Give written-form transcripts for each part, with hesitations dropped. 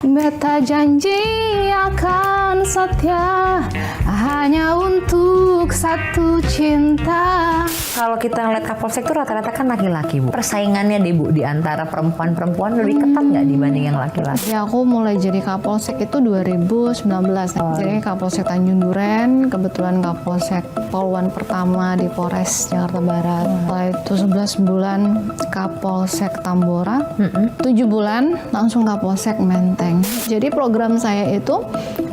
Beta janji akan setia hanya untuk satu cinta. Kalau kita ngeliat Kapolsek itu rata-rata kan laki-laki, Bu. Persaingannya deh, Bu, di antara perempuan-perempuan lebih ketat nggak dibanding yang laki-laki? Ya, aku mulai jadi Kapolsek itu 2019. Jadi Kapolsek Tanjung Duren, kebetulan Kapolsek Poluan pertama di Polres Jakarta Barat. Setelah itu 11 bulan Kapolsek Tambora, 7 bulan langsung Kapolsek Menteng. Jadi program saya itu,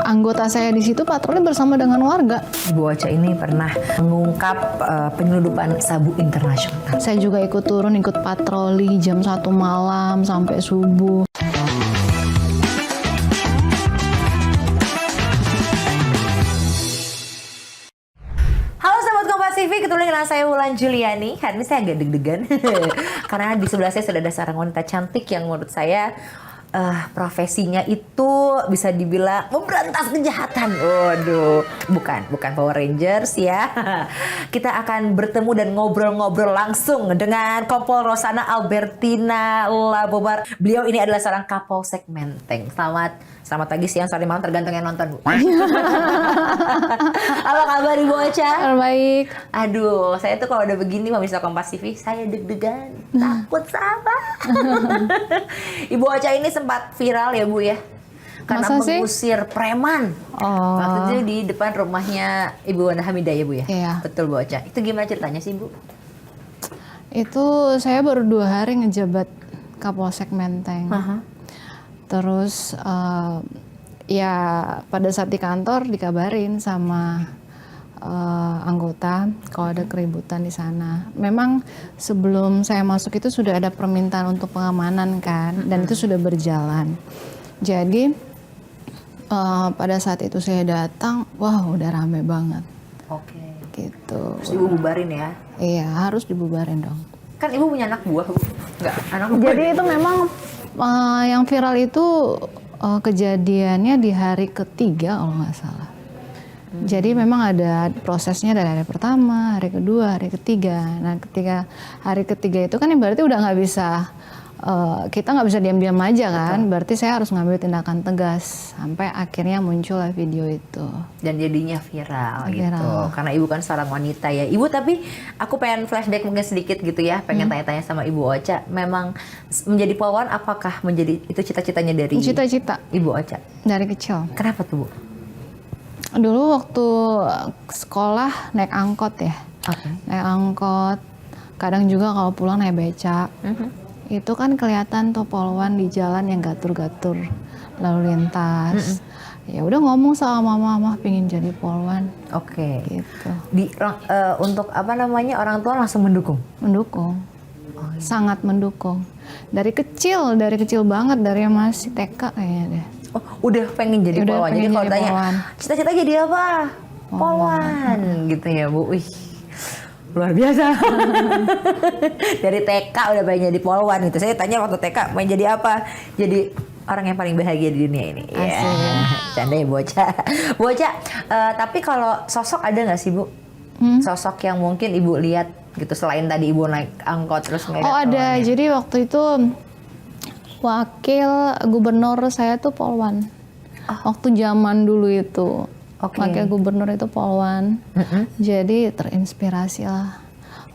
anggota saya di situ patroli bersama dengan warga. Ibu Ocha ini pernah mengungkap penyeludupan sabu internasional. Saya juga ikut turun, ikut patroli jam 1 malam sampai subuh. Halo sahabat Kompas TV, ketemu dengan saya Wulan Juliani. Hari ini saya agak deg-degan karena di sebelah saya sudah ada seorang wanita cantik yang menurut saya profesinya itu bisa dibilang memberantas kejahatan. Waduh, bukan Power Rangers ya. Kita akan bertemu dan ngobrol-ngobrol langsung dengan Kompol Rosana Albertina Labobar. Beliau ini adalah seorang Kapolsek Menteng. Selamat pagi, siang, sore, malam, tergantung yang nonton, Bu. Apa kabar Ibu Ocha? Baik. Aduh, saya tuh kalau udah begini pemirsa Kompas TV, saya deg-degan, takut sama. Ibu Ocha ini sempat viral ya, Bu ya? Karena Masa sih? mengusir preman. Oh. Waktu itu di depan rumahnya Ibu Wanda Hamidah ya, Bu ya? Iya. Betul, Bu Ocha. Itu gimana ceritanya sih, Bu? Itu saya baru 2 hari ngejabat Kapolsek Menteng. Terus ya pada saat di kantor dikabarin sama anggota kalau ada keributan di sana. Memang sebelum saya masuk itu sudah ada permintaan untuk pengamanan kan, dan itu sudah berjalan. Jadi pada saat itu saya datang, wah udah rame banget. Oke. Gitu. Terus Ibu bubarin ya? Iya, harus dibubarin dong. Kan Ibu punya anak buah, Bu? Enggak, anak buah. Jadi itu memang yang viral itu kejadiannya di hari ketiga kalau nggak salah. Jadi memang ada prosesnya dari hari pertama, hari kedua, hari ketiga. Nah, ketika hari ketiga itu kan berarti udah nggak bisa, kita nggak bisa diam-diam aja kan. Betul. Berarti saya harus ngambil tindakan tegas sampai akhirnya muncul video itu. Dan jadinya viral gitu. Karena Ibu kan seorang wanita ya. Ibu, tapi aku pengen flashback mungkin sedikit gitu ya. Pengen tanya-tanya sama Ibu Ocha. Memang menjadi polwan apakah menjadi itu cita-citanya dari Cita-cita Ibu Ocha? dari kecil. Kenapa tuh, Bu? Dulu waktu sekolah naik angkot ya. Naik angkot. Kadang juga kalau pulang naik beca. Itu kan kelihatan tuh polwan di jalan yang gatur-gatur lalu lintas. Ya udah ngomong sama mama pingin jadi polwan. Oke. Gitu. Untuk apa namanya, orang tua langsung mendukung? Mendukung. Sangat mendukung. Dari kecil banget, dari masih TK kayaknya deh. Oh, udah pengen jadi Udah polwan. Jadi pengen kalau jadi tanya, polwan. cita-cita jadi apa? Polwan. Gitu ya, Bu. Wih, luar biasa. Dari TK udah pengen jadi polwan gitu. Saya tanya waktu TK main jadi apa? Jadi orang yang paling bahagia di dunia ini. Asik. Canda ya, Bu Ocha. Bu Ocha, tapi kalau sosok ada nggak sih, Bu? Sosok yang mungkin Ibu lihat gitu selain tadi Ibu naik angkot terus ngeliat Oh ada, polwannya? jadi waktu itu wakil gubernur saya tuh polwan. Waktu zaman dulu itu. Wakil gubernur itu polwan. Jadi terinspirasi lah.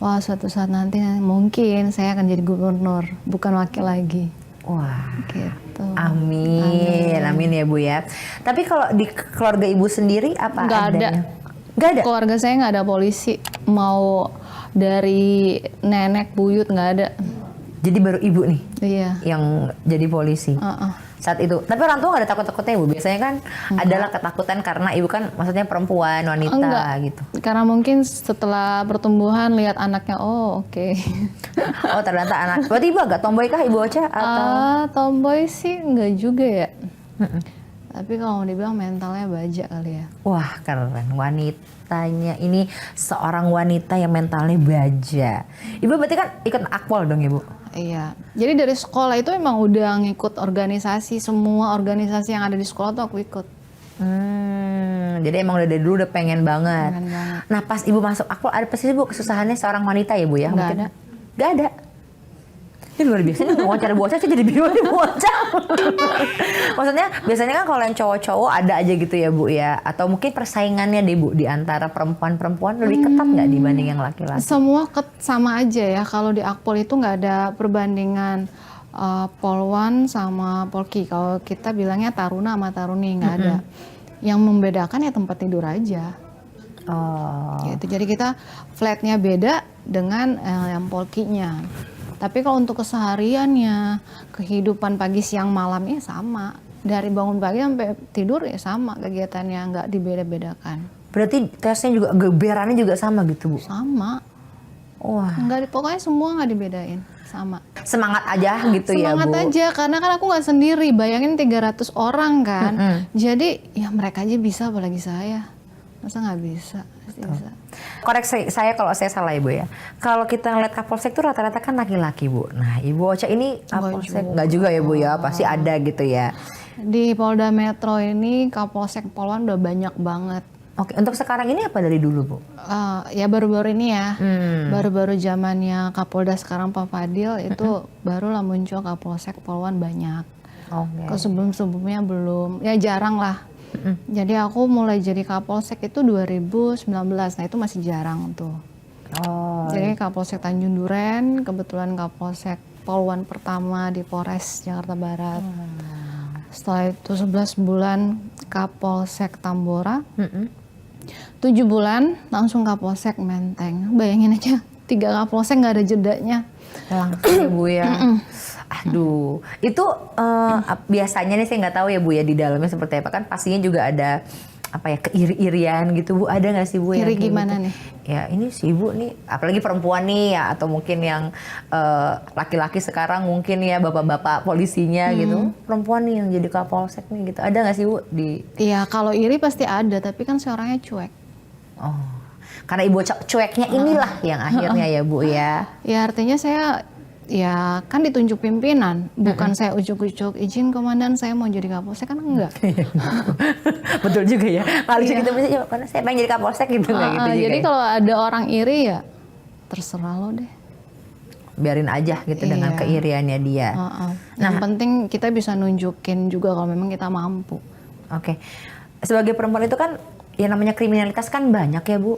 Wah, suatu saat nanti mungkin saya akan jadi gubernur, bukan wakil lagi. Wah, gitu. Amin ya, Bu ya. Tapi kalau di keluarga Ibu sendiri apa Nggak ada. adanya? Nggak ada? Keluarga saya nggak ada polisi. Mau dari nenek, buyut nggak ada. Jadi baru Ibu nih Iya. yang jadi polisi saat itu. Tapi orang tua nggak ada takut-takutnya, Bu? Biasanya kan adalah ketakutan karena Ibu kan maksudnya perempuan, wanita gitu. Karena mungkin setelah pertumbuhan lihat anaknya, oh oke. Oh, ternyata anak. Berarti Ibu agak tomboy kah, Ibu Ocha? Atau? Tomboy sih nggak juga ya. Tapi kalau mau dibilang mentalnya baja kali ya. Wah, keren. Wanitanya ini seorang wanita yang mentalnya baja. Ibu berarti kan ikut akpol dong, Ibu? Iya. Jadi dari sekolah itu emang udah ngikut organisasi. Semua organisasi yang ada di sekolah tuh aku ikut. Jadi emang udah dari dulu udah pengen banget. Pengen banget. Nah, pas Ibu masuk akpol, ada pasti Bu kesusahannya seorang wanita ya, Bu ya? Nggak ada. Nggak ada? Ini luar biasa nih wawancara bocah sih jadi bingung nih bocah. Maksudnya biasanya kan kalau yang cowok-cowok ada aja gitu ya Bu ya. Atau mungkin persaingannya deh Bu di antara perempuan-perempuan lebih ketat nggak dibanding yang laki-laki? Semua sama aja ya. Kalau di Akpol itu nggak ada perbandingan polwan sama polki. Kalau kita bilangnya taruna sama taruni nggak ada. Yang membedakan ya tempat tidur aja. Oh. Gitu. Jadi kita flatnya beda dengan yang polkinya. Tapi kalau untuk kesehariannya, kehidupan pagi, siang, malamnya sama. Dari bangun pagi sampai tidur ya sama kegiatannya, nggak dibeda-bedakan. Berarti tesnya juga, geberannya juga sama gitu Bu? Sama. Wah. Pokoknya semua nggak dibedain, sama. Semangat aja gitu ya Bu? Semangat aja, karena kan aku nggak sendiri, bayangin 300 orang kan. Jadi ya mereka aja bisa, apalagi saya. Masa nggak bisa? Pasti bisa. Koreksi saya kalau saya salah Ibu ya. Kalau kita ngeliat Kapolsek itu rata-rata kan laki-laki Bu. Nah Ibu Ocha ini Kapolsek nggak juga ya Bu ya? Pasti ada gitu ya. Di Polda Metro ini Kapolsek Polwan udah banyak banget. Oke, untuk sekarang ini apa dari dulu Bu? Ya baru-baru ini ya. Baru-baru zamannya Kapolda sekarang Pak Fadil itu barulah muncul Kapolsek Polwan banyak. Oke. Kalau sebelum-sebelumnya belum. Ya jarang lah. Jadi aku mulai jadi Kapolsek itu 2019, nah itu masih jarang tuh. Oh. Jadi Kapolsek Tanjung Duren, kebetulan Kapolsek Polwan pertama di Polres Jakarta Barat. Setelah itu 11 bulan Kapolsek Tambora, 7 bulan langsung Kapolsek Menteng. Bayangin aja, 3 Kapolsek nggak ada jedanya. Langsung ya Bu ya. Aduh, itu biasanya nih saya nggak tahu ya Bu ya di dalamnya seperti apa, kan pastinya juga ada apa ya, keiri-irian gitu Bu, ada nggak sih Bu? Iri yang gimana gitu? nih? Ya ini si Ibu nih, apalagi perempuan nih ya, atau mungkin yang laki-laki sekarang mungkin ya bapak-bapak polisinya gitu, perempuan nih yang jadi Kapolsek nih gitu, ada nggak sih Bu di? Iya, kalau iri pasti ada, tapi kan seorangnya cuek. Oh, karena Ibu cueknya inilah yang akhirnya ya Bu ya. Ya artinya saya ya kan ditunjuk pimpinan, bukan saya ujuk-ujuk izin komandan saya mau jadi Kapolsek, kan enggak. Betul juga ya. Kalau gitu bisa karena saya pengen jadi Kapolsek gitu nggak gitu juga. Jadi Ya? kalau ada orang iri ya terserah lo deh. Biarin aja gitu dengan keiriannya dia. Yang penting kita bisa nunjukin juga kalau memang kita mampu. Oke. Sebagai perempuan itu kan ya namanya kriminalitas kan banyak ya Bu.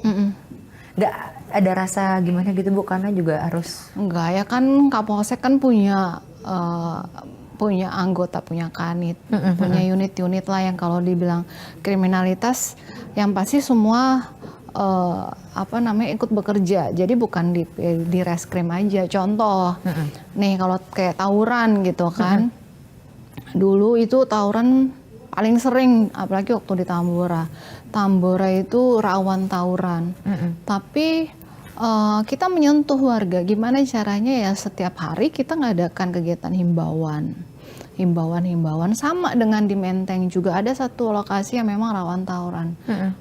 Nggak ada rasa gimana gitu Bu, karena juga harus. Enggak ya, kan Kapolsek kan punya anggota, punya kanit, punya unit-unit lah yang kalau dibilang kriminalitas yang pasti semua ikut bekerja. Jadi bukan di reskrim aja. Contoh, nih kalau kayak tawuran gitu kan, dulu itu tawuran paling sering, apalagi waktu di Tambora. Tambora itu rawan tawuran, tapi kita menyentuh warga. Gimana caranya ya, setiap hari kita ngadakan kegiatan himbauan sama dengan di Menteng juga ada satu lokasi yang memang rawan tawuran.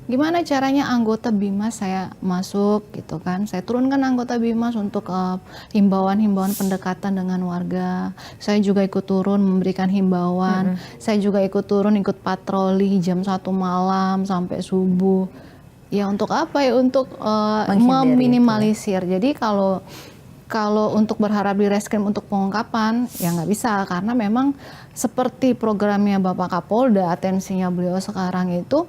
Gimana caranya anggota Bimas saya masuk gitu kan, saya turunkan anggota Bimas untuk himbauan pendekatan dengan warga. Saya juga ikut turun memberikan himbauan. Saya juga ikut turun ikut patroli jam 1 malam sampai subuh. Ya untuk apa ya, untuk meminimalisir. Jadi kalau untuk berharap di reskrim untuk pengungkapan ya nggak bisa, karena memang seperti programnya Bapak Kapolda, atensinya beliau sekarang itu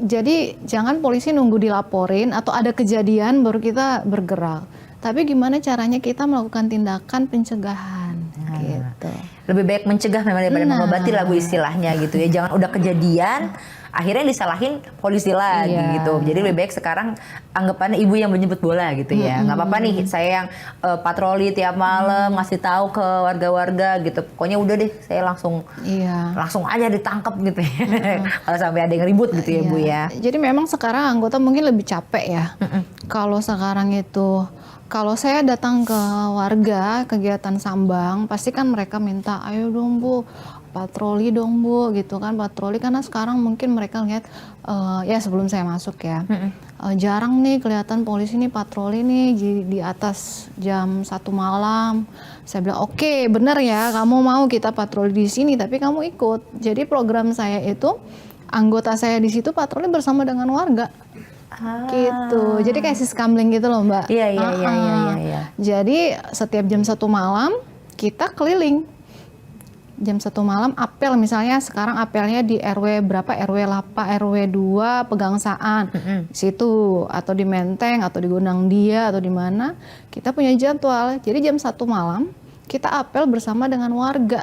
jadi jangan polisi nunggu dilaporin atau ada kejadian baru kita bergerak, tapi gimana caranya kita melakukan tindakan pencegahan gitu. Lebih baik mencegah memang daripada mengobati lah Bu istilahnya gitu ya. Jangan udah kejadian akhirnya disalahin polisi lagi gitu. Jadi lebih baik sekarang anggapannya ibu yang menjemput bola gitu ya. Nggak apa-apa nih saya yang patroli tiap malam ngasih tahu ke warga-warga gitu. Pokoknya udah deh saya langsung aja ditangkap gitu ya. Kalau sampai ada yang ribut gitu ya Bu ya. Jadi memang sekarang anggota mungkin lebih capek ya. Kalau sekarang itu, kalau saya datang ke warga kegiatan sambang, pasti kan mereka minta, ayo dong Bu, patroli dong Bu, gitu kan, patroli. Karena sekarang mungkin mereka lihat, ya sebelum saya masuk ya, jarang nih kelihatan polisi nih patroli nih di atas jam 1 malam. Saya bilang, oke, bener ya, kamu mau kita patroli di sini, tapi kamu ikut. Jadi program saya itu, anggota saya di situ patroli bersama dengan warga. Gitu. Jadi kayak siskamling gitu loh, Mbak. Iya, iya, iya, iya, iya. Jadi setiap jam 1 malam kita keliling. Jam 1 malam apel, misalnya sekarang apelnya di RW berapa, RW 8, RW 2 Pegangsaan, situ, atau di Menteng, atau di Gondang Dia, atau di mana, kita punya jadwal. Jadi jam 1 malam kita apel bersama dengan warga.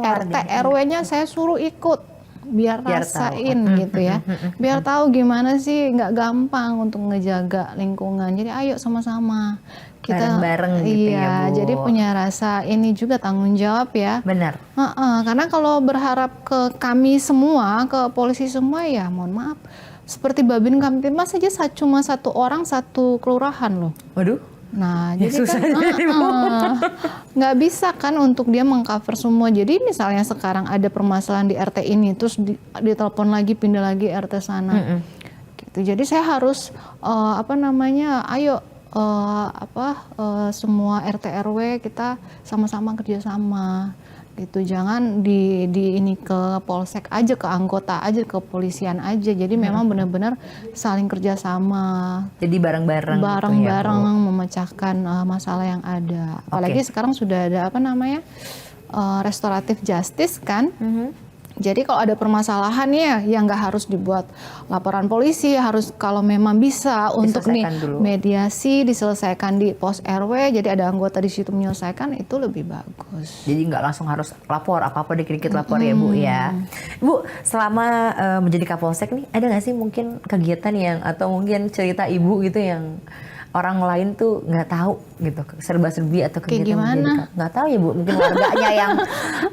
RT, RW-nya saya suruh ikut. Biar rasain tahu. gitu ya, biar tahu gimana sih, nggak gampang untuk ngejaga lingkungan. Jadi ayo sama-sama kita bareng-bareng gitu ya, Bu. jadi punya rasa ini juga tanggung jawab ya. Benar. Karena kalau berharap ke kami semua, ke polisi semua, ya mohon maaf, seperti Babin Kamtibmas saja cuma 1 orang 1 kelurahan loh. Waduh. Nah, Ya, jadi susah kan nggak bisa kan untuk dia mengcover semua. Jadi misalnya sekarang ada permasalahan di RT ini, terus ditelepon lagi, pindah lagi RT sana. Gitu. Jadi saya harus ayo semua RT RW kita sama-sama kerjasama. Gitu, jangan di ini ke polsek aja, ke anggota aja, ke kepolisian aja. Jadi memang benar-benar saling kerjasama. Jadi bareng-bareng Bareng-bareng gitu ya, memecahkan masalah yang ada. Apalagi sekarang sudah ada restoratif justice kan. Jadi kalau ada permasalahan ya, yang nggak harus dibuat laporan polisi, harus kalau memang bisa untuk mediasi diselesaikan di pos RW, jadi ada anggota di situ menyelesaikan, itu lebih bagus. Jadi nggak langsung harus lapor, apa-apa dikit-dikit lapor ya Bu ya. Bu, selama menjadi Kapolsek nih, ada nggak sih mungkin kegiatan yang, atau mungkin cerita Ibu gitu yang orang lain tuh nggak tahu gitu, serba-serbi atau kegiatan gimana? Nggak tahu ya Bu, mungkin warganya yang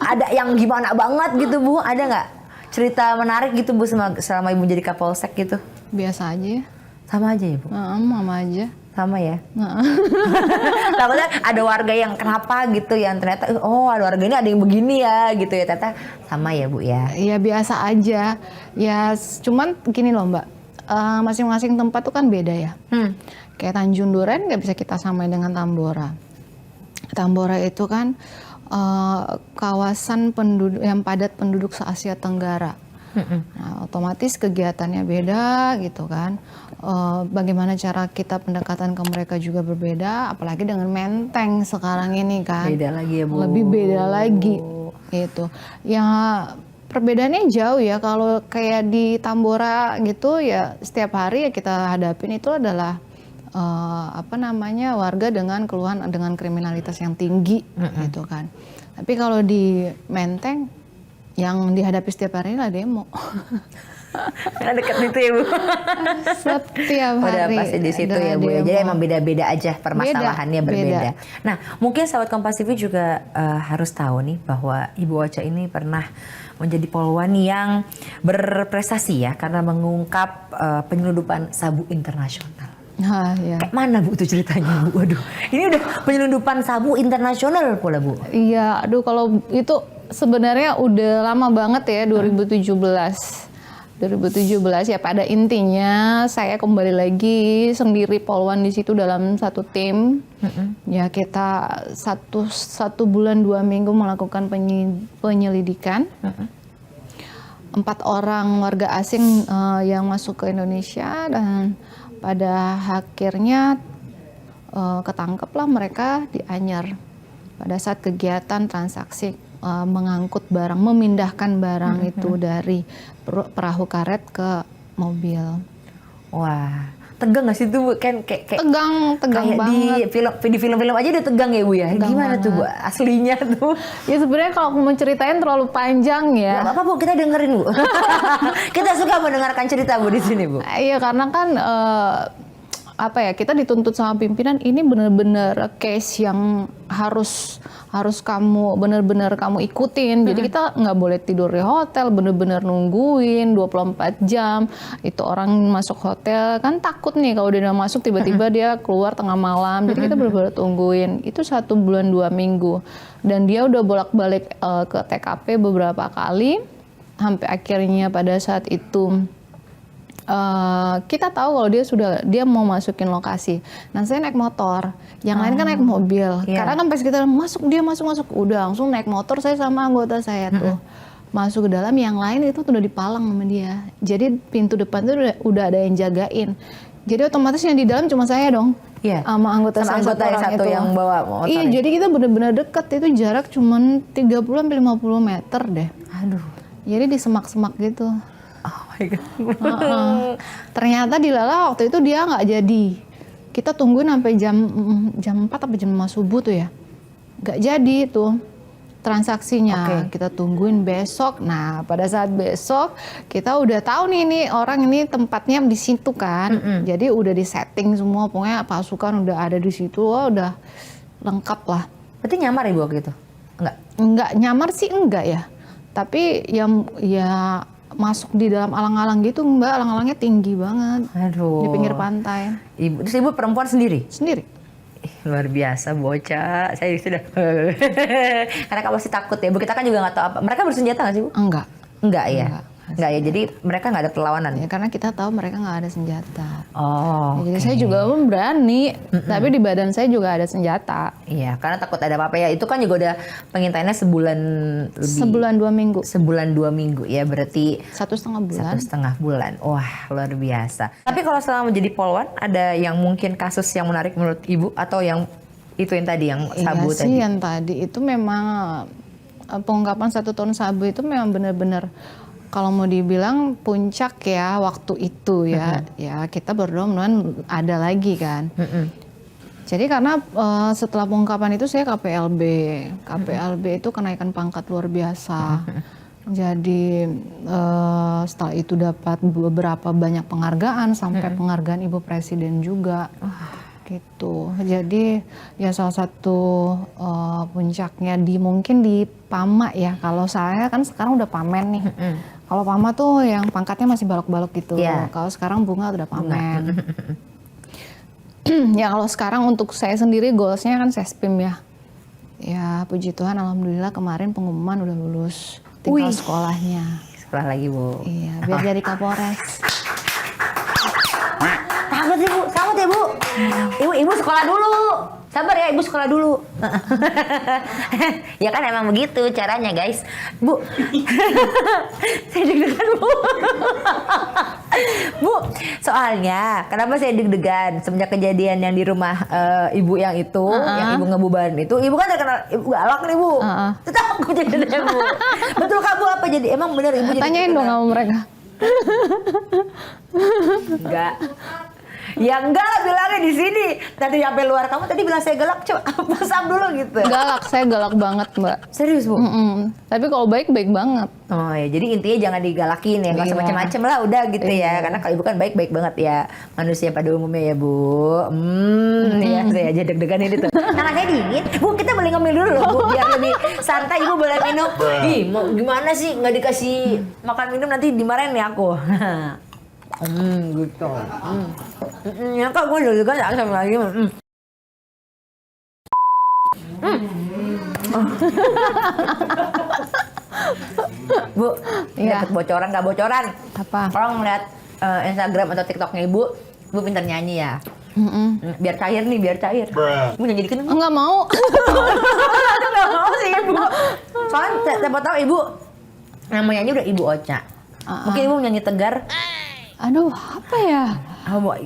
ada yang gimana banget gitu Bu, ada nggak cerita menarik gitu Bu selama Ibu jadi Kapolsek gitu? Biasa aja ya. Sama aja ya Bu? Sama aja. Sama ya? Takutnya ada warga yang kenapa gitu, yang ternyata ada warga ini ada yang begini ya gitu ya, ternyata sama ya Bu ya? Iya biasa aja, ya cuman gini loh Mbak, masing-masing tempat tuh kan beda ya. Kayak Tanjung Duren nggak bisa kita samain dengan Tambora. Tambora itu kan kawasan penduduk yang padat penduduk se-Asia Tenggara. Nah, otomatis kegiatannya beda gitu kan. Bagaimana cara kita pendekatan ke mereka juga berbeda, apalagi dengan Menteng sekarang ini kan. Beda lagi ya Bu. Lebih beda lagi gitu. Ya perbedaannya jauh ya. Kalau kayak di Tambora gitu ya, setiap hari ya kita hadapin itu adalah warga dengan keluhan dengan kriminalitas yang tinggi gitu kan. Tapi kalau di Menteng yang dihadapi setiap hari adalah demo. Karena dekat itu ya Bu. Setiap hari. Udah pasti di situ ya Bu ya. Jadi emang beda-beda aja permasalahannya berbeda. Nah, mungkin sahabat Kompas TV juga harus tahu nih bahwa Ibu Ocha ini pernah menjadi polwan yang berprestasi ya, karena mengungkap penyelundupan sabu internasional. Ya. Kayak mana Bu itu ceritanya Bu? Waduh, ini udah penyelundupan sabu internasional pula Bu. Iya, kalau itu sebenarnya udah lama banget ya, 2017 ya. Pada intinya saya kembali lagi sendiri polwan di situ dalam satu tim. Ya kita satu bulan 2 minggu melakukan penyelidikan. 4 orang warga asing yang masuk ke Indonesia, dan pada akhirnya ketangkeplah mereka di Anyer pada saat kegiatan transaksi mengangkut barang, memindahkan barang itu dari perahu karet ke mobil. Wah, tegang nggak sih itu Bu? Kan kayak tegang kayak banget. Di film-film aja udah tegang ya Bu ya. Tegang gimana banget. Tuh Bu aslinya tuh? Ya sebenarnya kalau aku mau ceritain terlalu panjang ya. Gak apa-apa Bu, kita dengerin Bu. Kita suka mendengarkan cerita Bu di sini Bu. Iya, karena kan kita dituntut sama pimpinan, ini benar-benar case yang harus kamu benar-benar kamu ikutin. Jadi kita nggak boleh tidur di hotel, benar-benar nungguin 24 jam. Itu orang masuk hotel kan takut nih kalau dia udah masuk tiba-tiba dia keluar tengah malam. Jadi kita benar-benar tungguin. Itu 1 bulan 2 minggu. Dan dia udah bolak-balik ke TKP beberapa kali sampai akhirnya pada saat itu kita tahu kalau dia mau masukin lokasi. Nah, saya naik motor, yang lain kan naik mobil. Karena kan pas kita dia masuk, udah langsung naik motor saya sama anggota saya tuh. Masuk ke dalam, yang lain itu udah dipalang sama dia. Jadi pintu depan tuh udah ada yang jagain. Jadi otomatis yang di dalam cuma saya dong. Iya. Sama anggota Sama saya anggota yang orang satu itu. yang bawa motor. Iya, jadi kita benar-benar dekat, itu jarak cuman 30-50 meter deh. Aduh. Jadi di semak-semak gitu. Oh my god. Ternyata di Lala waktu itu dia nggak jadi. Kita tungguin sampai jam 4 atau jam 5 subuh tuh ya. Nggak jadi tuh transaksinya. Kita tungguin besok. Nah, pada saat besok kita udah tahu nih ini orang ini tempatnya di situ kan. Jadi udah di setting semua, pokoknya pasukan udah ada di situ, udah lengkap lah. Berarti nyamar ibu waktu itu? Enggak. Enggak nyamar sih enggak ya. Tapi yang ya masuk di dalam alang-alang gitu, Mbak, alang-alangnya tinggi banget. Aduh. Di pinggir pantai. Terus ibu perempuan sendiri? Sendiri. Luar biasa bocah, saya sudah karena kamu pasti takut ya. Bu, kita kan juga nggak tahu apa. Mereka bersenjata nggak sih Bu? Enggak. Enggak ya. Enggak ya. Jadi mereka nggak ada perlawanan. Ya, karena kita tahu mereka nggak ada senjata. Oh. Ya, jadi saya juga berani, tapi di badan saya juga ada senjata. Iya, karena takut ada apa-apa ya. Itu kan juga udah pengintaiannya sebulan lebih. Sebulan 2 minggu. Sebulan 2 minggu ya, berarti 1,5 bulan. 1,5 bulan. Wah, luar biasa. Tapi kalau selama menjadi polwan, ada yang mungkin kasus yang menarik menurut ibu atau yang itu yang tadi yang sabu iya tadi? sih, yang tadi itu memang pengungkapan 1 ton sabu itu memang benar-benar kalau mau dibilang puncak ya waktu itu ya. Ya kita berdoa mudah-mudahan ada lagi kan. Jadi karena setelah pengungkapan itu saya KPLB. KPLB itu kenaikan pangkat luar biasa. Jadi setelah itu dapat beberapa banyak penghargaan sampai penghargaan Ibu Presiden juga. Gitu. Jadi ya salah satu puncaknya mungkin di PAMA ya. Kalau saya kan sekarang udah pamen nih. Kalau PAMA tuh yang pangkatnya masih balok-balok gitu. Kalau sekarang bunga udah pamen. Ya kalau sekarang untuk saya sendiri goalsnya kan Sespim ya. Ya puji Tuhan alhamdulillah kemarin pengumuman udah lulus. Tinggal sekolahnya. Sekolah lagi Bu. Iya biar jadi Kapolres. Takut sih Bu, takut ya Bu. Ibu sekolah dulu. Sabar ya, ibu sekolah dulu. Ya kan emang begitu caranya guys. Bu, saya deg-degan Bu. Bu, soalnya kenapa saya deg-degan semenjak kejadian yang di rumah ibu yang itu, yang ibu ngebubarin itu, ibu kan terkenal ibu galak nih Bu. Tetap aku jadi Bu. Betul Kak Bu apa jadi? Emang bener ibu jadi? Tanyain dong sama mereka. Enggak. Ya enggak lah bilangnya di sini. Nanti sampai luar kamu tadi bilang saya galak, coba pasang dulu gitu. Galak, saya galak banget Mbak. Serius Bu? Tapi kalau baik banget. Oh ya, jadi intinya jangan digalakin ya, nggak usah macem-macem lah udah gitu ya. Karena kalau ibu kan baik banget ya manusia pada umumnya ya Bu. Ya saya aja deg-degan ini tuh. Tangan saya dingin. Bu kita boleh ngemil dulu loh Bu, biar lebih santai ibu boleh minum. Ih mau gimana sih nggak dikasih makan minum nanti dimarahin nih aku. Gitu. Ya kak gue deg-degan ya sama lagi. Bu, Iya. dapat bocoran nggak bocoran? Apa? Orang ngeliat Instagram atau TikToknya ibu pintar nyanyi ya. Biar cair nih, biar cair. Ibu nyanyi dikit dong. Enggak mau. Nggak mau sih ibu. Soalnya siapa tahu ibu yang mau nyanyi udah ibu Ocha. Mungkin ibu nyanyi Tegar. Aduh, apa ya?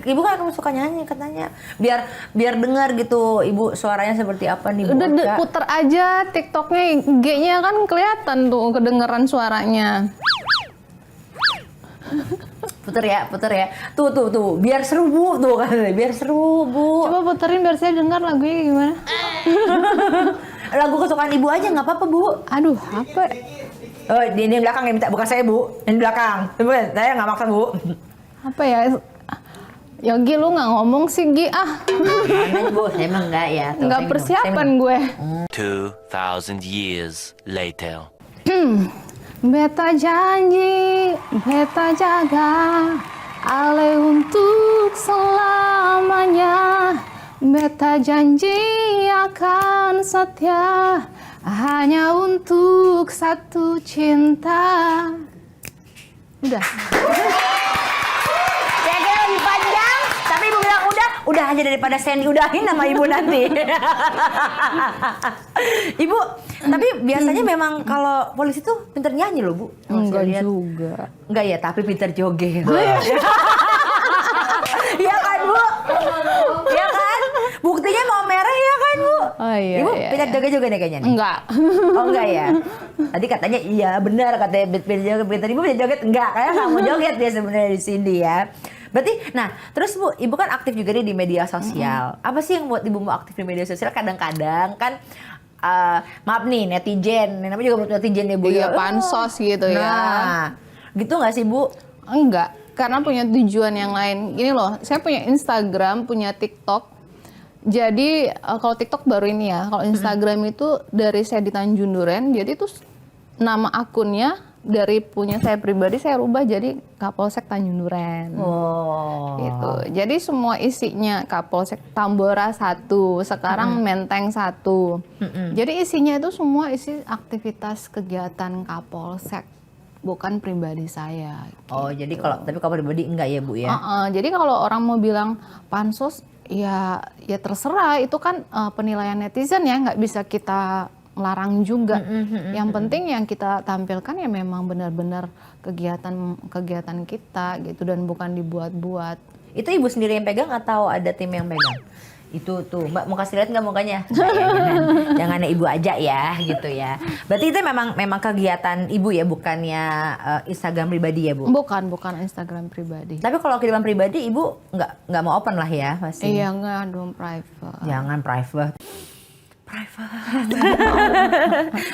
Ibu kan suka nyanyi katanya. Biar dengar gitu ibu suaranya seperti apa nih Bu Udah Ocha. puter aja TikToknya, IG-nya kan kelihatan tuh kedengeran suaranya. Puter ya. Tuh. Biar seru Bu, tuh kan. Biar seru Bu. Coba puterin biar saya dengar lagunya gimana. Lagu kesukaan ibu aja nggak apa-apa Bu. Aduh, apa? Oh, di belakang yang minta, bukan saya Bu. Yang di belakang. Saya nggak maksa Bu. Apa ya? Yogi lu nggak ngomong sih Gi Mana Bu, saya emang nggak ya. Tuh, nggak saya persiapan minum. gue. 2,000 years later. Beta janji, beta jaga, ale untuk selamanya. Beta janji akan setia, hanya untuk satu cinta. Udah. Saya kira lebih panjang, tapi ibu bilang udah aja daripada Sandy udahin nama ibu nanti. Ibu, tapi biasanya memang kalau polisi tuh pinter nyanyi loh Bu. Enggak juga. Enggak ya, tapi pinter joget. Iya kan Oh iya, Ibu iya, pindah iya. joget juga nih kayaknya nih. Enggak. Oh enggak ya? Tadi katanya iya benar katanya pindah joget. Tadi Ibu pindah joget enggak? Karena nggak mau joget dia sebenarnya di sini ya. Berarti, nah terus Bu, Ibu kan aktif juga nih di media sosial. Apa sih yang buat Ibu mau aktif di media sosial? Kadang-kadang kan, maaf nih netizen, namanya juga netizen ya Bu. Iya, ya. pansos gitu ya. Nah, gitu nggak sih Bu? Enggak, karena punya tujuan yang lain. Gini loh, saya punya Instagram, punya TikTok. Jadi kalau TikTok baru ini ya, kalau Instagram itu dari saya di Tanjung Duren, jadi itu nama akunnya dari punya saya pribadi saya rubah jadi Kapolsek Tanjung Duren. Oh. Gitu. Jadi semua isinya Kapolsek Tambora 1, sekarang Menteng 1. Jadi isinya itu semua isi aktivitas kegiatan Kapolsek, bukan pribadi saya. Oh, jadi tapi kalau pribadi enggak ya Bu ya? Jadi kalau orang mau bilang pansos, ya terserah, itu kan penilaian netizen ya, nggak bisa kita melarang juga. Yang penting yang kita tampilkan ya memang benar-benar kegiatan kita gitu, dan bukan dibuat-buat. Itu Ibu sendiri yang pegang atau ada tim yang pegang? Itu tuh, Mbak mau kasih lihat nggak mukanya? Nah, ya, jangan Ibu aja ya, gitu ya. Berarti itu memang kegiatan Ibu ya, bukannya Instagram pribadi ya Bu? Bukan Instagram pribadi. Tapi kalau kehidupan pribadi Ibu nggak mau open lah ya pasti. Iya, nggak, dong, private. Jangan private.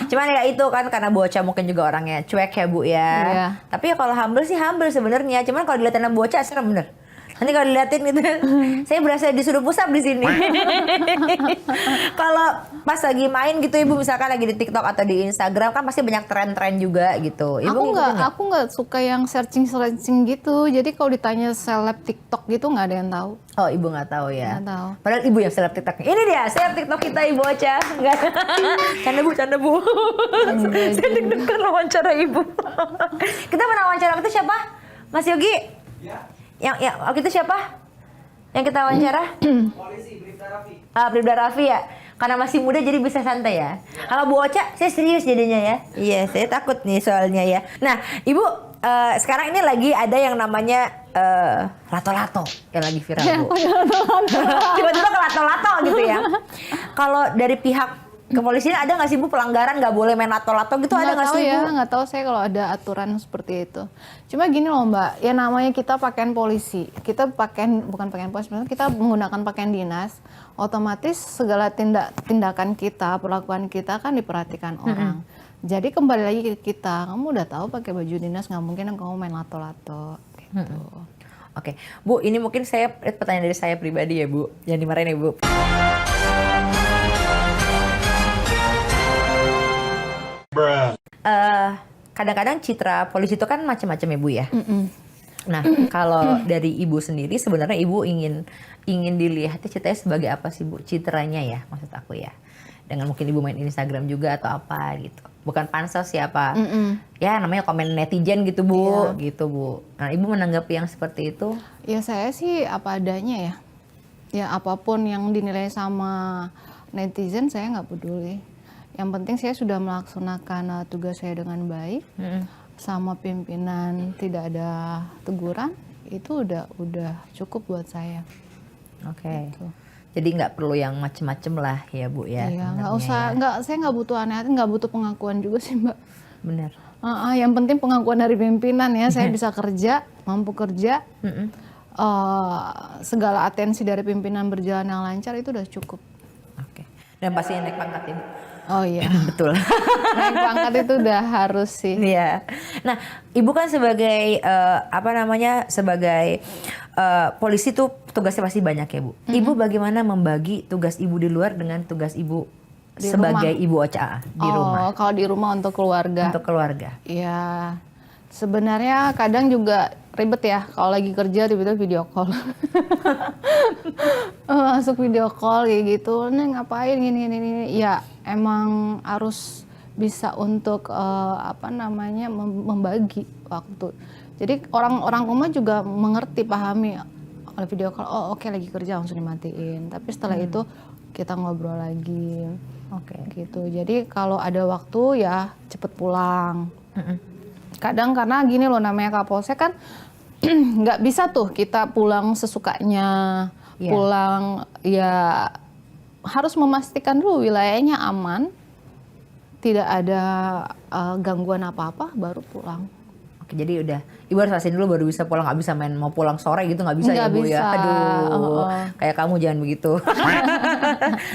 Cuman ya itu kan karena bocah mungkin juga orangnya cuek ya Bu ya. Iya. Tapi ya kalau humble sih humble sebenarnya. Cuman kalau dilihatin sama bocah serem bener. Nanti kalau dilihatin gitu, saya berasa disuruh pusap di sini. Kalau pas lagi main gitu Ibu, misalkan lagi di TikTok atau di Instagram kan pasti banyak tren-tren juga gitu. Ibu Aku nggak suka yang searching gitu. Jadi kalau ditanya seleb TikTok gitu nggak ada yang tahu. Oh, Ibu nggak tahu ya. Nggak tahu. Padahal Ibu yang seleb TikTok. Ini dia seleb TikTok kita Ibu Ocha. Enggak. Canda Bu. Saya deg-degan wawancara Ibu. Kita pernah wawancara waktu itu siapa? Mas Yogi? Ya. Yang waktu itu siapa? Yang kita wawancara? Polisi, Bribda Raffi. Bribda Raffi ya. Karena masih muda jadi bisa santai ya. Kalau Bu Ocha, saya serius jadinya ya. Iya, saya takut nih soalnya ya. Nah, Ibu sekarang ini lagi ada yang namanya lato-lato yang lagi viral Bu. Tiba-tiba ke lato-lato gitu ya. Kalau dari pihak kepolisian ada nggak sih Bu pelanggaran nggak boleh main lato-lato gitu, ada nggak sih Bu? Nggak tahu saya kalau ada aturan seperti itu. Cuma gini loh Mbak, ya namanya kita pakaian polisi, kita bukan pakaian polisi, kita menggunakan pakaian dinas, otomatis segala tindakan kita, perlakuan kita kan diperhatikan orang. Jadi kembali lagi ke kita, kamu udah tahu pakai baju dinas, nggak mungkin kamu main lato-lato gitu. Oke, Bu, ini mungkin saya pertanyaan dari saya pribadi ya Bu, jangan dimarahin ya Bu. Kadang-kadang citra polisi itu kan macam-macam ya Bu ya. Nah, kalau dari Ibu sendiri sebenarnya Ibu ingin dilihat ceritanya sebagai apa sih Bu? Citranya ya, maksud aku ya. Dengan mungkin Ibu main Instagram juga atau apa gitu. Bukan pansos siapa. Ya namanya komen netizen gitu Bu, gitu Bu. Nah, Ibu menanggapi yang seperti itu? Ya saya sih apa adanya ya. Ya apapun yang dinilai sama netizen saya nggak peduli. Yang penting saya sudah melaksanakan tugas saya dengan baik, sama pimpinan tidak ada teguran, itu udah cukup buat saya. Oke. Gitu. Jadi nggak perlu yang macem-macem lah ya Bu ya. Iya, nggak sebenarnya usah, ya. saya nggak butuh aneh-aneh, nggak butuh pengakuan juga sih Mbak. Bener. Yang penting pengakuan dari pimpinan ya, saya bisa kerja, mampu kerja, segala atensi dari pimpinan berjalan yang lancar itu udah cukup. Oke. Dan pasti naik pangkat ya Bu. Oh iya, Betul. naik pangkat itu udah harus sih. Iya. Nah, Ibu kan sebagai sebagai polisi tuh tugasnya pasti banyak ya Bu. Ibu bagaimana membagi tugas Ibu di luar dengan tugas Ibu Di sebagai rumah. Ibu Ocha di rumah Kalau di rumah untuk keluarga. untuk keluarga? Ya, sebenarnya kadang juga ribet ya kalau lagi kerja tiba-tiba video call. Masuk video call kayak gitu, nih ngapain gini. Ya, emang harus bisa untuk membagi waktu. Jadi orang rumah juga mengerti, pahami oleh video call. Oh, oke, lagi kerja langsung dimatiin. Tapi setelah itu kita ngobrol lagi. Oke. Gitu. Jadi kalau ada waktu ya cepet pulang. Kadang karena gini loh, namanya Kapolsek kan nggak bisa tuh kita pulang sesukanya, Iya. pulang ya harus memastikan dulu wilayahnya aman, tidak ada gangguan apa-apa, baru pulang. Oke, jadi udah ibu harus pastiin dulu baru bisa pulang, nggak bisa main mau pulang sore gitu, nggak bisa ya Nggak bu ya. bisa. Aduh, kayak kamu jangan begitu.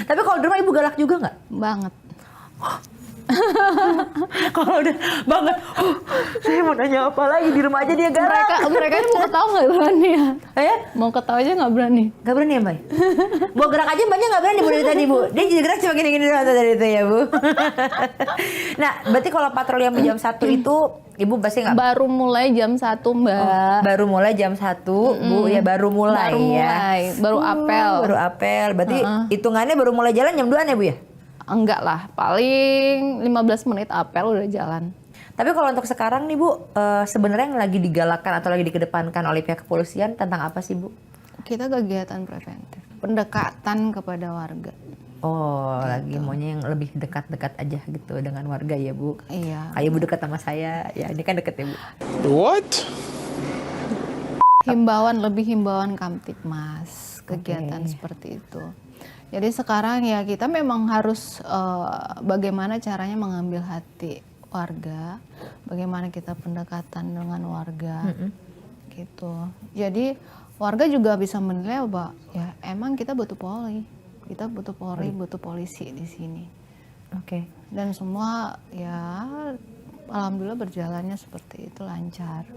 Tapi kalau di rumah ibu galak juga nggak? Banget. Kalau udah banget, saya mau nanya apa lagi, di rumah aja dia galak. Mereka mau ketawa nggak berani ya? Ya? Mau ketawa aja nggak berani. Gak berani ya Mbak? Mau gerak aja Mbaknya gak berani bu dari tadi bu. Dia jadi gerak cuma gini-gini doang tadi itu ya bu. Nah berarti kalau patroli yang jam 1 itu ibu pasti gak? Baru mulai jam 1 Mbak. Baru mulai jam 1 bu ya, baru mulai Baru apel. Baru apel, berarti hitungannya baru mulai jalan jam 2-an ya bu ya? Enggak lah, paling 15 menit apel udah jalan. Tapi kalau untuk sekarang nih bu, sebenarnya yang lagi digalakkan atau lagi dikedepankan oleh pihak kepolisian tentang apa sih bu? Kita kegiatan preventif, pendekatan kepada warga. Oh, lagi maunya yang lebih dekat-dekat aja gitu dengan warga ya bu? Iya. Kayak bu dekat sama saya, ya ini kan deket ya bu. What? Himbauan Kamtibmas, kegiatan seperti itu. Jadi sekarang ya kita memang harus bagaimana caranya mengambil hati warga, bagaimana kita pendekatan dengan warga, gitu. Jadi warga juga bisa menilai bahwa ya emang kita butuh polri, butuh polisi di sini. Oke. Dan semua ya alhamdulillah berjalannya seperti itu, lancar.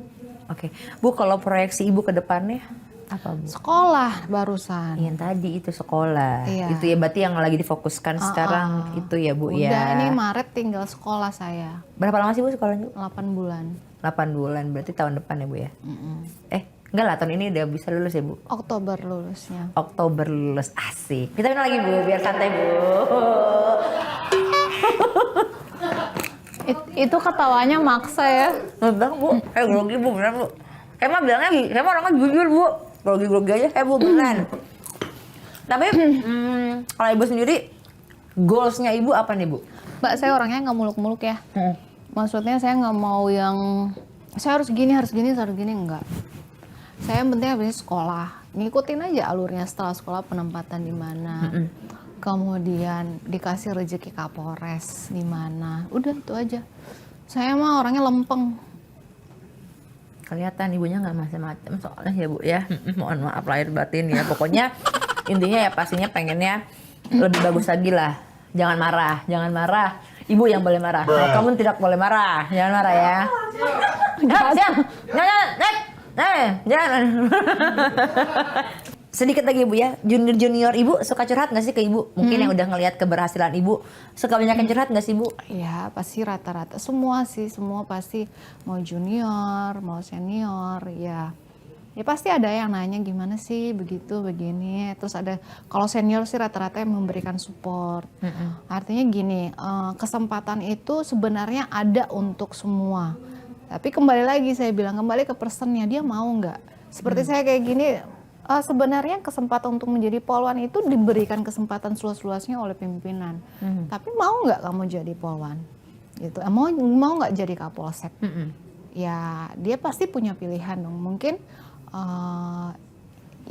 Oke, Bu, kalau proyeksi Ibu ke depannya apa Bu? Sekolah barusan. Yang tadi itu sekolah. Iya. Itu ya berarti yang lagi difokuskan sekarang itu ya Bu Udah ya. ini Maret tinggal sekolah saya. Berapa lama sih Bu sekolahnya? 8 bulan. 8 bulan, berarti tahun depan ya Bu ya? Enggak lah, tahun ini udah bisa lulus ya Bu? Oktober lulusnya. Oktober lulus, asik. Kita minum lagi Bu, biar santai Bu. Itu ketawanya maksa ya. Bang Bu, grogi Bu, beneran Bu. Emang bilangnya, emang orangnya jujur Bu. Grogi-grogi aja, Bu, beneran. Tapi kalau Ibu sendiri, goalsnya Ibu apa nih Bu? Mbak, saya orangnya nggak muluk-muluk ya. Maksudnya saya nggak mau yang saya harus gini, enggak. Saya yang penting habis sekolah, ngikutin aja alurnya. Setelah sekolah penempatan di mana, kemudian dikasih rezeki Kapolres di mana, udah itu aja. Saya mah orangnya lempeng. Kelihatan ibunya nggak macam-macam soalnya ya Bu ya. Mohon maaf lahir batin ya. Pokoknya intinya ya pastinya pengennya lebih bagus lagi lah. Jangan marah. Ibu yang boleh marah. Kamu tidak boleh marah. Jangan marah ya. Jangan. Sedikit lagi Bu ya, junior Ibu suka curhat nggak sih ke Ibu? Mungkin yang udah ngelihat keberhasilan Ibu, suka banyak yang curhat nggak sih Bu? Ya pasti rata-rata semua pasti mau junior, mau senior ya. Ya pasti ada yang nanya gimana sih begitu begini. Terus ada kalau senior sih rata-rata yang memberikan support. Artinya gini, kesempatan itu sebenarnya ada untuk semua. Tapi kembali lagi saya bilang kembali ke personnya, dia mau nggak? Seperti saya kayak gini. Sebenarnya kesempatan untuk menjadi polwan itu diberikan kesempatan seluas-luasnya oleh pimpinan. Tapi mau nggak kamu jadi polwan? Gitu. Mau nggak jadi kapolsek? Ya dia pasti punya pilihan dong. Mungkin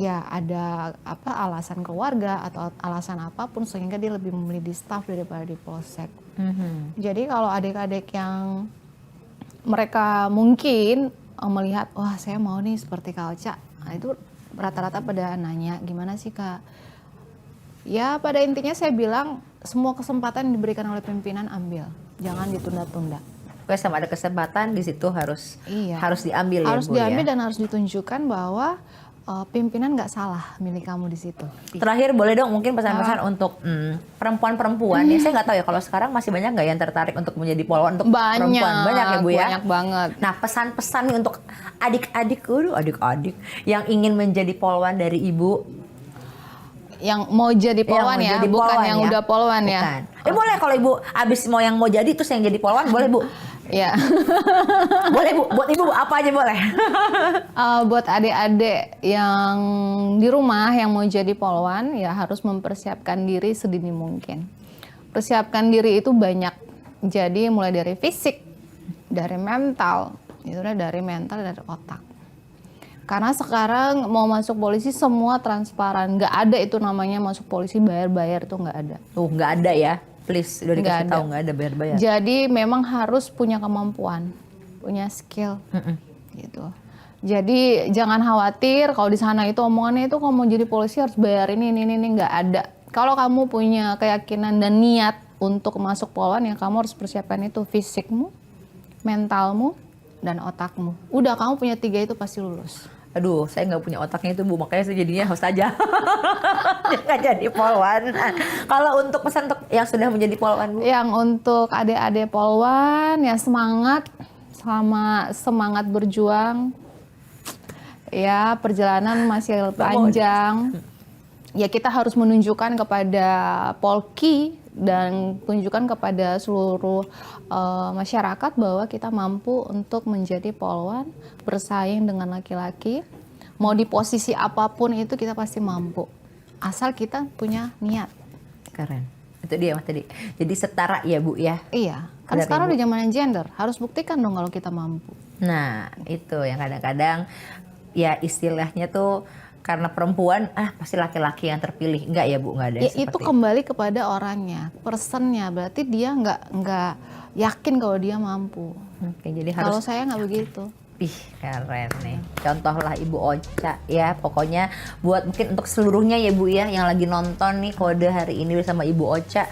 ya ada alasan keluarga atau alasan apapun sehingga dia lebih memilih di staf daripada di polsek. Jadi kalau adik-adik yang mereka mungkin melihat wah saya mau nih seperti Kak Ocha, nah itu rata-rata pada nanya gimana sih Kak? Ya pada intinya saya bilang semua kesempatan yang diberikan oleh pimpinan ambil, jangan ditunda-tunda. Pokoknya sama ada kesempatan di situ harus diambil ya Bu. Harus diambil dan harus ditunjukkan bahwa pimpinan nggak salah milih kamu di situ. Terakhir boleh dong mungkin pesan-pesan untuk perempuan-perempuan ya. Saya nggak tahu ya kalau sekarang masih banyak nggak yang tertarik untuk menjadi polwan untuk perempuan? Banyak ya Bu ya? Banyak banget. Nah pesan-pesan nih untuk adik-adik yang ingin menjadi polwan dari Ibu. Yang mau jadi polwan ya, bukan yang udah polwan ya. Boleh kalau Ibu abis yang mau jadi terus yang jadi polwan boleh Bu. Ya. Boleh Bu, buat Ibu apa aja boleh. Buat adik-adik yang di rumah yang mau jadi polwan ya harus mempersiapkan diri sedini mungkin. Persiapkan diri itu banyak. Jadi mulai dari fisik, dari mental, itu dari mental, dari otak. Karena sekarang mau masuk polisi semua transparan, nggak ada itu namanya masuk polisi bayar-bayar, itu nggak ada. Nggak ada ya, please udah Nggak dikasih ada. tahu nggak ada bayar-bayar. Jadi memang harus punya kemampuan, punya skill, gitu. Jadi jangan khawatir kalau di sana itu omongannya itu kalau mau jadi polisi harus bayar ini nggak ada. Kalau kamu punya keyakinan dan niat untuk masuk poluan, ya kamu harus persiapkan itu fisikmu, mentalmu, dan otakmu. Udah kamu punya 3 itu pasti lulus. Aduh, saya nggak punya otaknya itu Bu, makanya saya jadinya host aja. Nggak jadi polwan. Kalau untuk pesan untuk yang sudah menjadi polwan Bu? Yang untuk adik-adik polwan, ya semangat, semangat berjuang. Ya, perjalanan masih panjang. Ya, kita harus menunjukkan kepada Polki dan tunjukkan kepada seluruh masyarakat bahwa kita mampu untuk menjadi polwan, bersaing dengan laki-laki. Mau di posisi apapun itu kita pasti mampu. Asal kita punya niat. Keren. Itu dia Mas tadi. Jadi setara ya Bu ya? Iya, kan Benar, sekarang Ibu. udah zamannya gender. Harus buktikan dong kalau kita mampu. Nah, itu yang kadang-kadang ya istilahnya tuh karena perempuan, pasti laki-laki yang terpilih. Enggak ya Bu, enggak ada Ya, seperti itu kembali kepada orangnya, personnya. Berarti dia nggak yakin kalau dia mampu. Oke, jadi Kalau harus saya nggak begitu. ih keren nih. Contohlah Ibu Ocha ya. Pokoknya buat mungkin untuk seluruhnya ya Bu ya yang lagi nonton nih Kode hari ini bersama Ibu Ocha.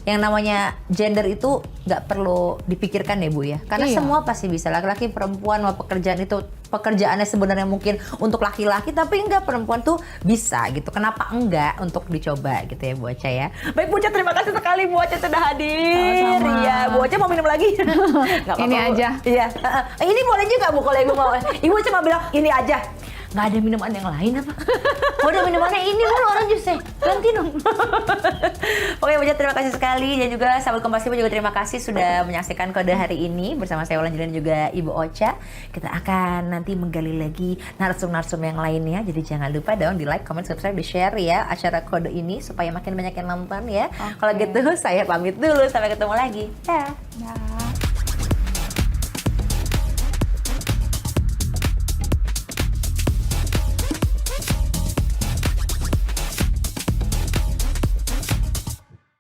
Yang namanya gender itu nggak perlu dipikirkan ya Bu ya. Karena Iya. semua pasti bisa. Laki-laki, perempuan, mau pekerjaan itu pekerjaannya sebenarnya mungkin untuk laki-laki, tapi enggak, perempuan tuh bisa gitu. Kenapa enggak untuk dicoba gitu ya Bu Ocha ya. Baik Bu Ocha, terima kasih sekali Bu Ocha sudah hadir. Sama-sama. Iya, Bu Ocha mau minum lagi? Nggak Ini apa-apa, Bu. aja. Iya. Ini boleh juga Bu kalau Ibu mau. Ibu cuma bilang ini aja. Nggak ada minuman yang lain apa? Oh, ada minumannya ini Bu, orange juice. Ganti dong. Oke Bu Ocha, terima kasih sekali. Dan juga sahabat Kompas TV juga terima kasih sudah menyaksikan Kode hari ini bersama saya Wulan Juliani dan juga Ibu Ocha. Kita akan nanti menggali lagi narsum-narsum yang lainnya. Jadi jangan lupa dong di like, comment, subscribe, di share ya acara Kode ini supaya makin banyak yang nonton ya. Kalau gitu saya pamit dulu, sampai ketemu lagi. Dah.